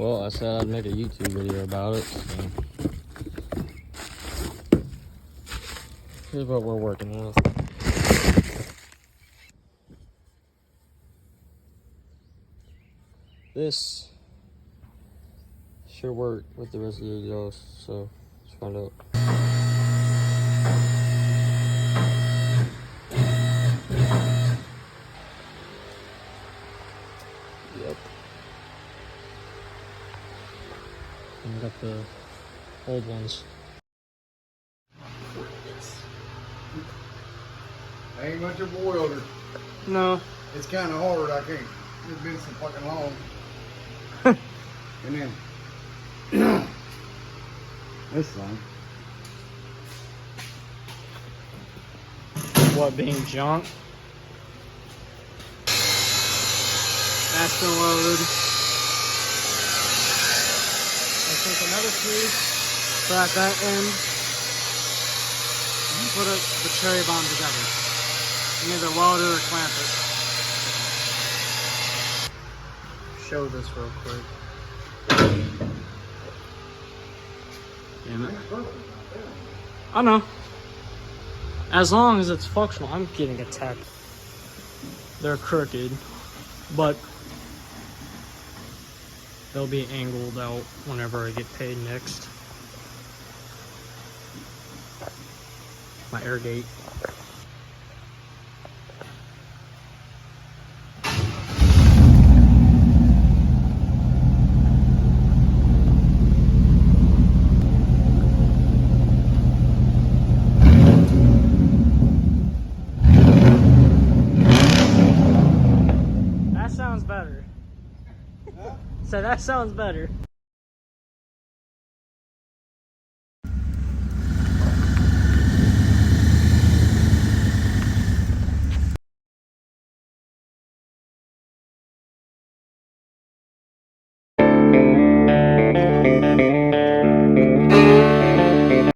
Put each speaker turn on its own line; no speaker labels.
Well, I said I'd make a YouTube video about it, so here's what we're working with. This should work with the rest of the exhaust, so let's find out. Yep. And got the old ones.
I ain't much of a welder.
No.
It's kind of hard. I can't. It's been so fucking long. And then this thing.
What, being junk? That's been loaded. Let's take another piece, crack that end, and put the cherry bomb together. And either weld it or clamp it. Show this real quick. Damn it. I know. As long as it's functional, I'm getting attacked. They're crooked, but they'll be angled out whenever I get paid next. My air gate. That sounds better. So that sounds better.